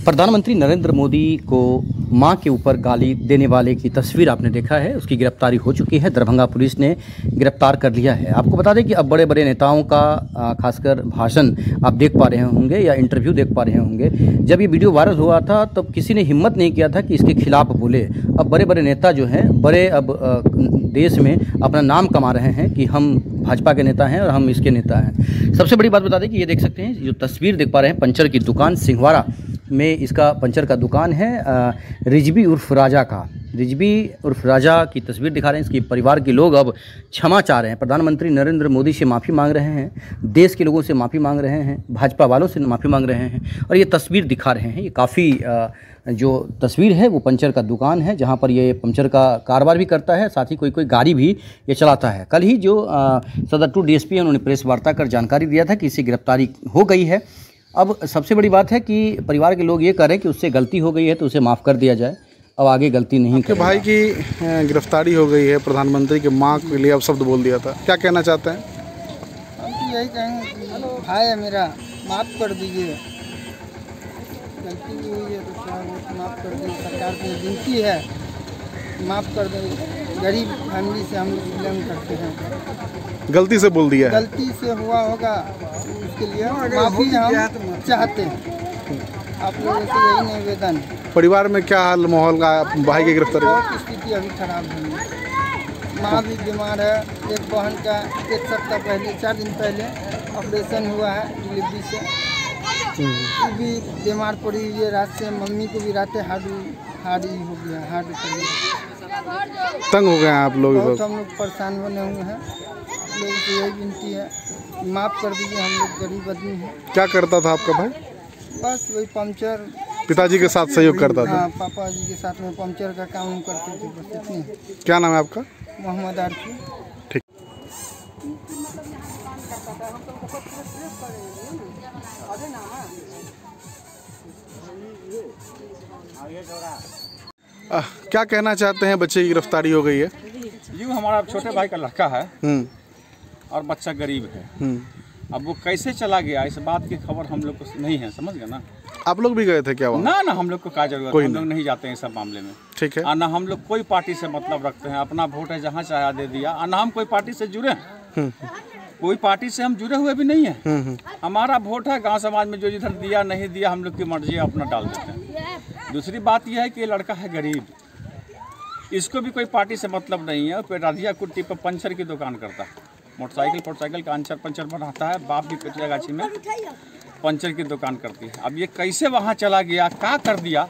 प्रधानमंत्री नरेंद्र मोदी को मां के ऊपर गाली देने वाले की तस्वीर आपने देखा है। उसकी गिरफ्तारी हो चुकी है, दरभंगा पुलिस ने गिरफ्तार कर लिया है। आपको बता दें कि अब बड़े बड़े नेताओं का खासकर भाषण आप देख पा रहे होंगे या इंटरव्यू देख पा रहे होंगे। जब ये वीडियो वायरल हुआ था तब किसी ने हिम्मत नहीं किया था कि इसके खिलाफ बोले। अब बड़े बड़े नेता जो हैं, बड़े अब देश में अपना नाम कमा रहे हैं कि हम भाजपा के नेता हैं और हम इसके नेता हैं। सबसे बड़ी बात बता दें कि ये देख सकते हैं, जो तस्वीर देख पा रहे हैं पंचर की दुकान सिंहवाड़ा में इसका पंचर का दुकान है। रिजवी उर्फ राजा का, रिजवी उर्फ राजा की तस्वीर दिखा रहे हैं। इसके परिवार के लोग अब क्षमा चाह रहे हैं, प्रधानमंत्री नरेंद्र मोदी से माफ़ी मांग रहे हैं, देश के लोगों से माफ़ी मांग रहे हैं, भाजपा वालों से माफ़ी मांग रहे हैं और ये तस्वीर दिखा रहे हैं। ये काफ़ी जो तस्वीर है वो पंचर का दुकान है, जहाँ पर ये पंचर का कारोबार भी करता है, साथ ही कोई गाड़ी भी ये चलाता है। कल ही जो सदर 2 DSP उन्होंने प्रेस वार्ता कर जानकारी दिया था कि इसकी गिरफ्तारी हो गई है। अब सबसे बड़ी बात है कि परिवार के लोग ये करें कि उससे गलती हो गई है तो उसे माफ़ कर दिया जाए, अब आगे गलती नहीं करें। भाई की गिरफ्तारी हो गई है, प्रधानमंत्री के मां के लिए अब शब्द बोल दिया था, क्या कहना चाहते हैं? हम तो यही कहेंगे कि भाई है मेरा, माफ़ कर दीजिए, गलती भी हुई है तो माफ़ कर दीजिए। सरकार से विनती है, माफ़ कर दें। गरीब फैमिली से हम बिलोंग करते हैं, गलती से बोल दिया है, गलती से हुआ होगा, उसके लिए माफ़ी हम चाहते हैं। आप लोगों से यही निवेदन है। परिवार में क्या हाल माहौल का भाई की गिरफ्तारी? बहुत स्थिति अभी खराब है। माँ भी बीमार है, एक बहन का 1 सप्ताह पहले, 4 दिन पहले ऑपरेशन हुआ है डिलीवरी से, वो भी बीमार पड़ी हुई है। रात से मम्मी को भी रात हार्ड ही हो गया, हार्ड कर गया। तंग हो गए हैं आप लोग? बहुत हम लोग परेशान बने हुए हैं। लोगों से यही विनती है, माफ़ कर दीजिए, हम लोग गरीब आदमी हैं। क्या करता था आपका भाई? बस वही पंचर, पिताजी के साथ सहयोग करता था? हाँ, पापा जी के साथ में पंचर का काम करते थे, बस इतनी। क्या नाम है आपका? मोहम्मद आरफी। ठीक। क्या कहना चाहते हैं? बच्चे की गिरफ्तारी हो गई है। यूँ हमारा छोटे भाई का लड़का है और बच्चा गरीब है। अब वो कैसे चला गया इस बात की खबर हम लोग को नहीं है, समझ गए ना? आप लोग भी गए थे क्या वहाँ? ना हम लोग को क्या जरूरत है, हम लोग नहीं जाते हैं इस सब मामले में। ठीक है। ना हम लोग कोई पार्टी से मतलब रखते हैं, अपना वोट है जहाँ चाहे दे दिया। ना हम कोई पार्टी से जुड़े हैं, कोई पार्टी से हम जुड़े हुए भी नहीं है। हमारा वोट है, गांव समाज में जो जिधर दिया नहीं दिया हम लोग की मर्जी अपना डाल देते हैं। दूसरी बात यह है कि ये लड़का है गरीब, इसको भी कोई पार्टी से मतलब नहीं है। कोई राधिया कुट्टी पर पंचर की दुकान करता है, मोटरसाइकिल का अंचर पंचर बनाता है। बाप भी कटिया गाछी में पंचर की दुकान करती है। अब ये कैसे वहाँ चला गया, क्या कर दिया,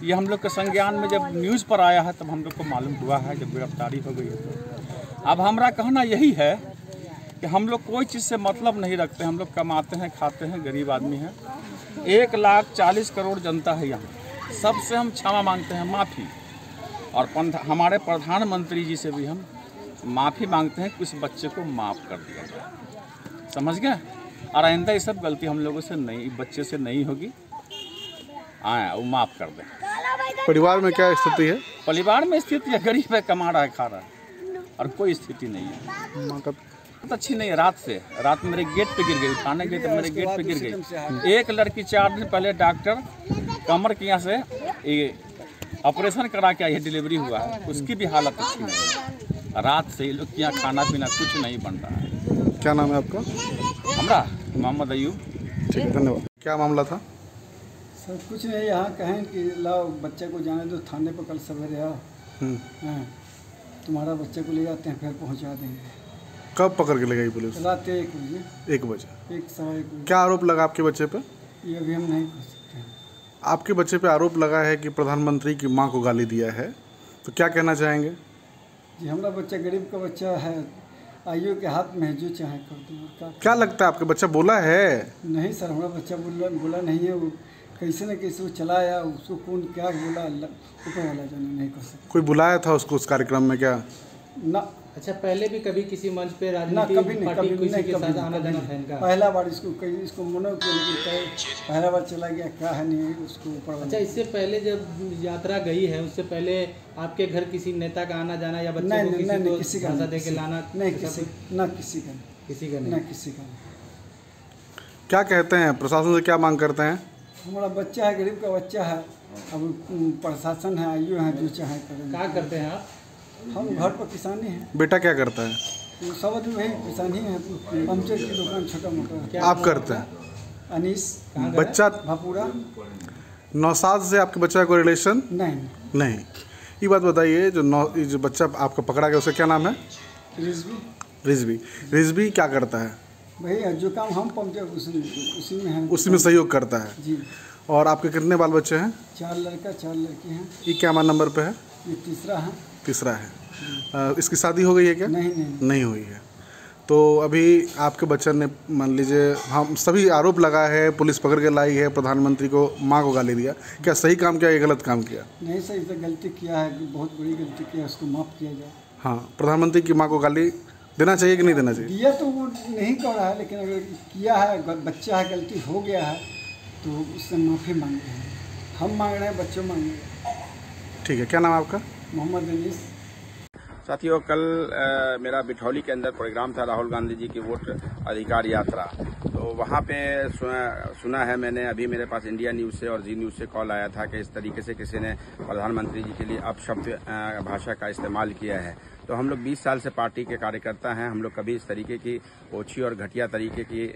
ये हम लोग के संज्ञान में जब न्यूज़ पर आया है तब हम लोग को मालूम हुआ है, जब गिरफ्तारी हो गई है तो। अब हमारा कहना यही है कि हम लोग कोई चीज़ से मतलब नहीं रखते, हम लोग कमाते हैं, खाते हैं, गरीब आदमी हैं। 1,40 करोड़ जनता है यहाँ, सबसे हम क्षमा मांगते हैं, माफ़ी। और हमारे प्रधानमंत्री जी से भी हम माफ़ी मांगते हैं कि उस बच्चे को माफ़ कर दिया जाए, समझ गए? और आइंदा ये सब गलती हम लोगों से नहीं, बच्चे से नहीं होगी। वो माफ़ कर दें। परिवार में क्या स्थिति है? परिवार में स्थिति है, गरीब है, कमा रहा है, खा रहा है, और कोई स्थिति नहीं है। बहुत अच्छी नहीं है। रात मेरे गेट पे गिर गई, उठाने गई तो मेरे गेट पे गिर गई। एक लड़की 4 दिन पहले डॉक्टर कमर के यहाँ से ऑपरेशन करा के आई है, डिलीवरी हुआ है, उसकी भी हालत अच्छी नहीं है। रात से ये लोग के यहाँ खाना पीना कुछ नहीं बन रहा है। क्या नाम है आपका? हमरा मोहम्मद अयूब। ठीक है, धन्यवाद। क्या मामला था? सर कुछ नहीं, यहाँ कहें कि लाओ बच्चे को जाने दो थाने पर, कल सवेरे आओ, हाँ तुम्हारा बच्चे को ले जाते हैं, फिर पहुँचा देंगे। कब पकड़ के ले गई पुलिस? रात 1 बजे। 1 बजे? 1-1:15 बजे। क्या आरोप लगा आपके बच्चे पे? ये अभी हम नहीं कर सकते हैं। आपके बच्चे पे आरोप लगा है कि प्रधानमंत्री की मां को गाली दिया है, तो क्या कहना चाहेंगे? जी हमारा बच्चा गरीब का बच्चा है, आइयो के हाथ में है, जो चाहे कर दो। क्या लगता है आपका बच्चा बोला है? नहीं सर, हमारा बच्चा बोला नहीं है। वो कैसे न कैसे वो चला आया, उसको कौन क्या बोला ऊपर वाला जाने, नहीं कर सकते। कोई बुलाया था उसको उस कार्यक्रम में क्या? ना। अच्छा, पहले भी कभी किसी मंच पे ना, कभी नहीं, पहला बार इसको मना किया, लेकिन पहला बार चला गया, क्या है नहीं उसको ऊपर। अच्छा, इससे पहले जब यात्रा गई है उससे पहले आपके घर किसी नेता का आना जाना या बच्चे को किसी को दे के लाना? नहीं, किसी का नहीं। क्या कहते हैं, प्रशासन से क्या मांग करते हैं? हमारा बच्चा है, गरीब का बच्चा है। अब प्रशासन है, आईओ है, जो चाहे करें। क्या करते हैं आप? हम घर पर किसानी है। बेटा क्या करता है? तो सब आदमी वही किसानी है, पंचर की दुकान छोटा मोटा। आप करते हैं? अनीस बच्चा भापूरा। नौसाद से आपके बच्चा को रिलेशन नहीं। नहीं। ये बात बताइए, ये जो बच्चा आपका पकड़ा गया उसका क्या नाम है? रिजवी। रिजवी क्या करता है? भैया जो काम हम पंचर उसी में है। उसी में सहयोग करता है जी। और आपके कितने बाल बच्चे हैं? 4 लड़का 4 लड़की हैं। ये क्या नंबर पे है? ये तीसरा है। तीसरा है। इसकी शादी हो गई है क्या? नहीं हुई है। तो अभी आपके बच्चे ने, मान लीजिए, हम सभी आरोप लगा है, पुलिस पकड़ के लाई है, प्रधानमंत्री को माँ को गाली दिया, क्या सही काम किया या गलत काम किया? नहीं सही, तो गलती किया है, बहुत बड़ी गलती किया, उसको माफ़ किया जाए। हाँ, प्रधानमंत्री की माँ को गाली देना चाहिए कि नहीं देना चाहिए? दिया तो वो नहीं कर रहा है, लेकिन अगर किया है, बच्चा है, गलती हो गया है तो उससे माफ़ी मांग रहे हैं। हम मांग रहे हैं, बच्चों मांग रहे हैं। ठीक है, क्या नाम है आपका? मोहम्मद अनीस। साथियों, कल मेरा बिठौली के अंदर प्रोग्राम था राहुल गांधी जी की वोट अधिकार यात्रा। तो वहाँ पे सुना है मैंने, अभी मेरे पास इंडिया न्यूज़ से और जी न्यूज़ से कॉल आया था कि इस तरीके से किसी ने प्रधानमंत्री जी के लिए अपशब्द भाषा का इस्तेमाल किया है। तो हम लोग 20 साल से पार्टी के कार्यकर्ता हैं, हम लोग कभी इस तरीके की ओछी और घटिया तरीके की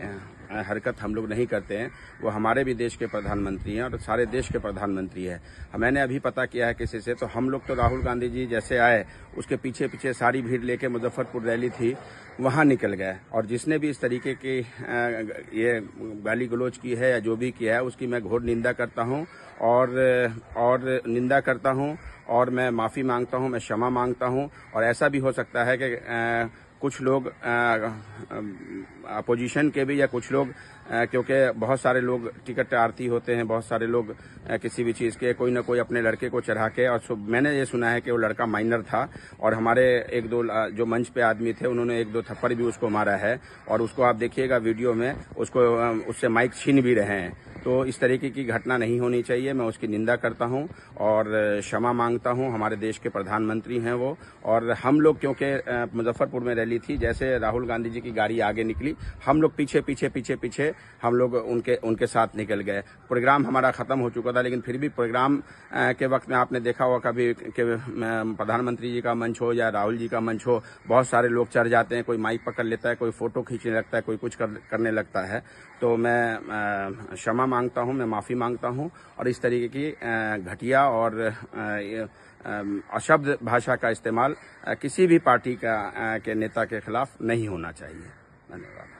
हरकत हम लोग नहीं करते हैं। वो हमारे भी देश के प्रधानमंत्री हैं और सारे देश के प्रधानमंत्री हैं। मैंने अभी पता किया है किसी से, तो हम लोग तो राहुल गांधी जी जैसे आए उसके पीछे पीछे सारी भीड़ लेके मुजफ्फरपुर रैली थी वहाँ निकल गए। और जिसने भी इस तरीके की ये गाली गलौज की है या जो भी किया है उसकी मैं घोर निंदा करता हूँ और निंदा करता हूँ और मैं माफ़ी मांगता हूँ, मैं क्षमा मांगता हूँ। और ऐसा भी हो सकता है कि कुछ लोग अपोजिशन के भी, या कुछ लोग क्योंकि बहुत सारे लोग टिकट आरती होते हैं, बहुत सारे लोग किसी भी चीज़ के कोई ना कोई अपने लड़के को चढ़ा के, और मैंने ये सुना है कि वो लड़का माइनर था और हमारे 1-2 जो मंच पे आदमी थे उन्होंने 1-2 थप्पड़ भी उसको मारा है। और उसको आप देखिएगा वीडियो में, उसको उससे माइक छीन भी रहे हैं। तो इस तरीके की घटना नहीं होनी चाहिए। मैं उसकी निंदा करता हूं और क्षमा मांगता हूं। हमारे देश के प्रधानमंत्री हैं वो, और हम लोग क्योंकि मुजफ्फरपुर में रैली थी, जैसे राहुल गांधी जी की गाड़ी आगे निकली, हम लोग पीछे हम लोग उनके साथ निकल गए। प्रोग्राम हमारा खत्म हो चुका था, लेकिन फिर भी प्रोग्राम के वक्त में आपने देखा होगा कभी कि प्रधानमंत्री जी का मंच हो या राहुल जी का मंच हो, बहुत सारे लोग चढ़ जाते हैं, कोई माइक पकड़ लेता है, कोई फोटो खींचने लगता है, कोई कुछ करने लगता है। तो मैं क्षमा मांगता हूं, मैं माफ़ी मांगता हूं और इस तरीके की घटिया और अशब्द भाषा का इस्तेमाल किसी भी पार्टी के नेता के खिलाफ नहीं होना चाहिए। धन्यवाद।